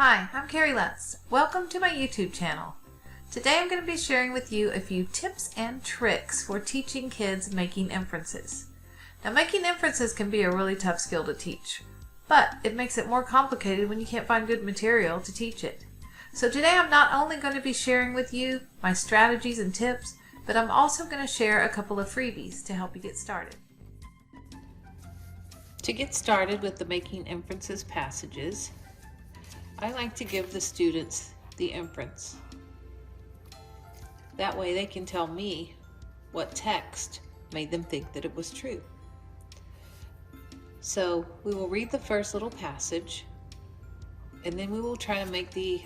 Hi, I'm Carrie Lutz. Welcome to my YouTube channel. Today I'm going to be sharing with you a few tips and tricks for teaching kids making inferences. Now, making inferences can be a really tough skill to teach, but it makes it more complicated when you can't find good material to teach it. So today I'm not only going to be sharing with you my strategies and tips, but I'm also going to share a couple of freebies to help you get started. To get started with the making inferences passages, I like to give the students the inference. That way they can tell me what text made them think that it was true. So we will read the first little passage, and then we will try to make the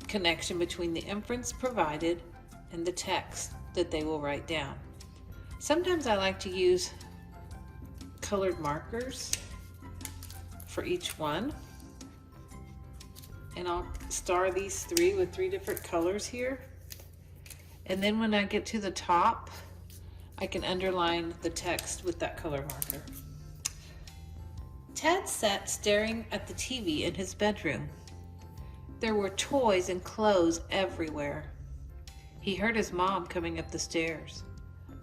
connection between the inference provided and the text that they will write down. Sometimes I like to use colored markers for each one. And I'll star these three with three different colors here. And then when I get to the top, I can underline the text with that color marker. Ted sat staring at the TV in his bedroom. There were toys and clothes everywhere. He heard his mom coming up the stairs.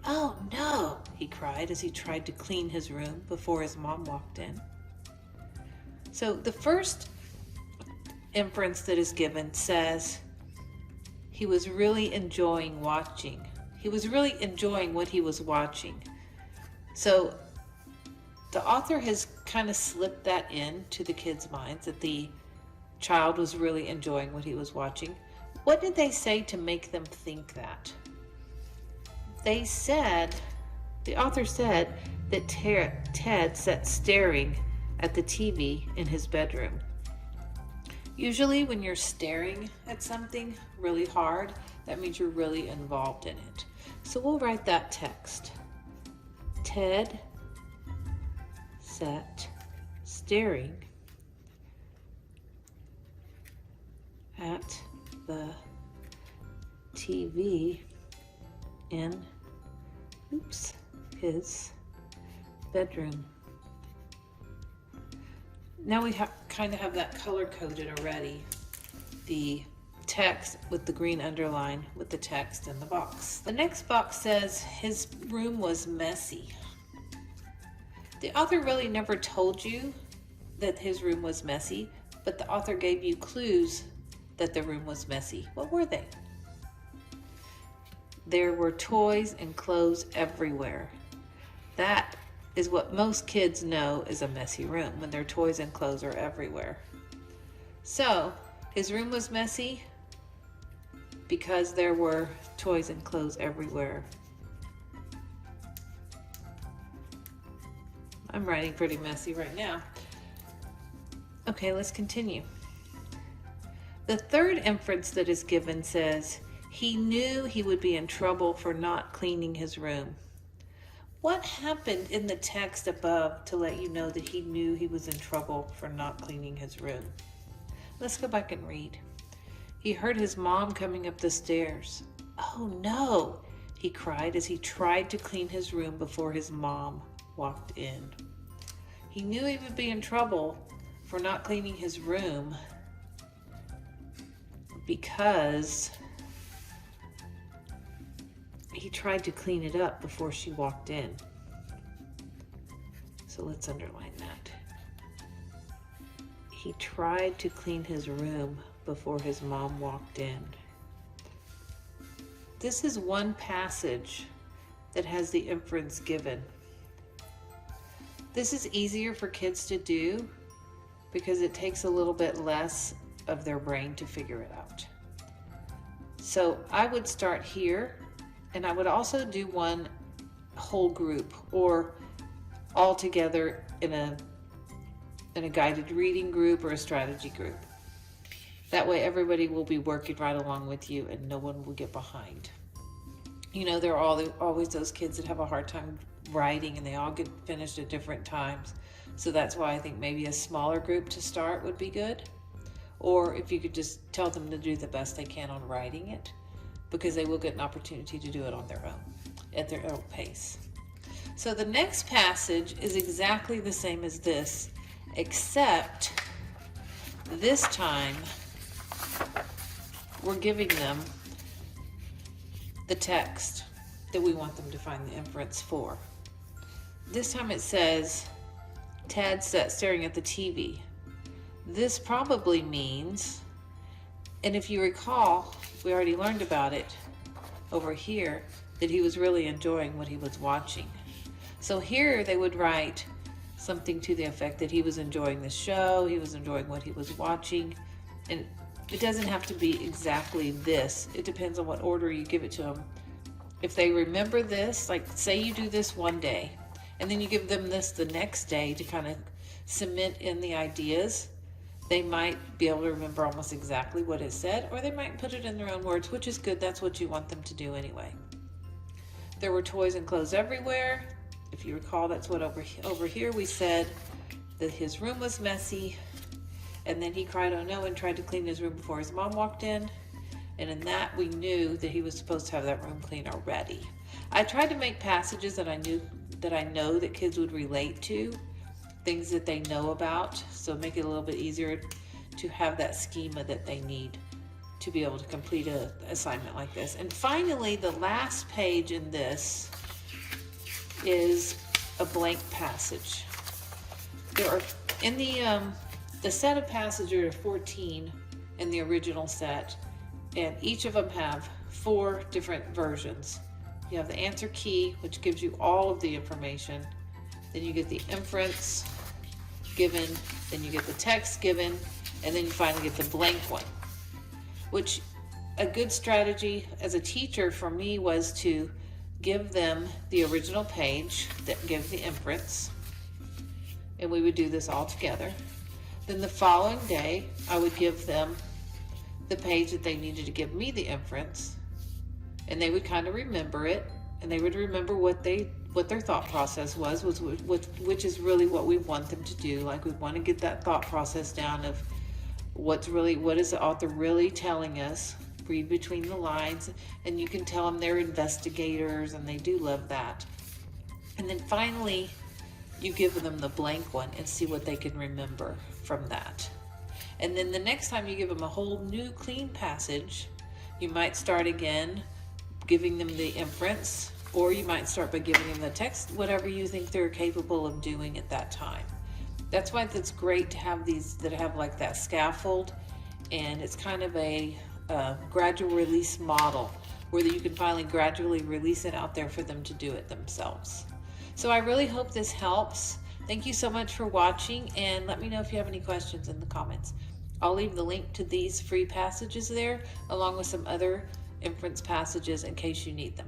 "Oh no," he cried as he tried to clean his room before his mom walked in. So the first inference that is given says he was really enjoying watching. He was really enjoying what he was watching. So the author has kind of slipped that into the kids' minds that the child was really enjoying what he was watching. What did they say to make them think that? The author said that Ted sat staring at the TV in his bedroom. Usually when you're staring at something really hard, that means you're really involved in it. So we'll write that text. Ted sat staring at the TV in his bedroom. Now we kind of have that color coded already. The text with the green underline with the text in the box. The next box says his room was messy. The author really never told you that his room was messy, but the author gave you clues that the room was messy. What were they? There were toys and clothes everywhere. That is what most kids know is a messy room, when their toys and clothes are everywhere. So his room was messy because there were toys and clothes everywhere. I'm writing pretty messy right now. Okay, let's continue. The third inference that is given says he knew he would be in trouble for not cleaning his room. What happened in the text above to let you know that he knew he was in trouble for not cleaning his room? Let's go back and read. He heard his mom coming up the stairs. "Oh no," he cried as he tried to clean his room before his mom walked in. He knew he would be in trouble for not cleaning his room because he tried to clean it up before she walked in. So let's underline that. He tried to clean his room before his mom walked in. This is one passage that has the inference given. This is easier for kids to do because it takes a little bit less of their brain to figure it out. So I would start here. And I would also do one whole group or all together in a guided reading group or a strategy group. That way everybody will be working right along with you and no one will get behind. You know, there are always those kids that have a hard time writing and they all get finished at different times. So that's why I think maybe a smaller group to start would be good. Or if you could just tell them to do the best they can on writing it, because they will get an opportunity to do it on their own, at their own pace. So the next passage is exactly the same as this, except This time, we're giving them the text that we want them to find the inference for. This time it says, Ted sat staring at the TV. This probably means, and if you recall, we already learned about it over here, that he was really enjoying what he was watching. So here they would write something to the effect that he was enjoying the show, he was enjoying what he was watching, and it doesn't have to be exactly this. It depends on what order you give it to them. If they remember this, like say you do this one day, and then you give them this the next day to kind of cement in the ideas, they might be able to remember almost exactly what it said, or they might put it in their own words, which is good. That's what you want them to do anyway. There were toys and clothes everywhere. If you recall, that's what over here we said that his room was messy, and then he cried, oh no, and tried to clean his room before his mom walked in. And in that, we knew that he was supposed to have that room clean already. I tried to make passages that I know that kids would relate to, things that they know about, so make it a little bit easier to have that schema that they need to be able to complete an assignment like this. And finally, the last page in this is a blank passage. There are, in the set of passages, there are 14 in the original set, and each of them have 4 different versions. You have the answer key, which gives you all of the information. Then you get the inference given, then you get the text given, and then you finally get the blank one. Which, a good strategy as a teacher for me was to give them the original page that gives the inference, and we would do this all together. Then the following day, I would give them the page that they needed to give me the inference, and they would kind of remember it, and they would remember what their thought process was which is really what we want them to do. Like, we want to get that thought process down of what is the author really telling us. Read between the lines, and you can tell them they're investigators, and they do love that. And then finally, you give them the blank one and see what they can remember from that. And then the next time you give them a whole new clean passage, you might start again giving them the inference, or you might start by giving them the text, whatever you think they're capable of doing at that time. That's why it's great to have these that have like that scaffold, and it's kind of a gradual release model where you can finally gradually release it out there for them to do it themselves. So I really hope this helps. Thank you so much for watching, and let me know if you have any questions in the comments. I'll leave the link to these free passages there, along with some other inference passages in case you need them.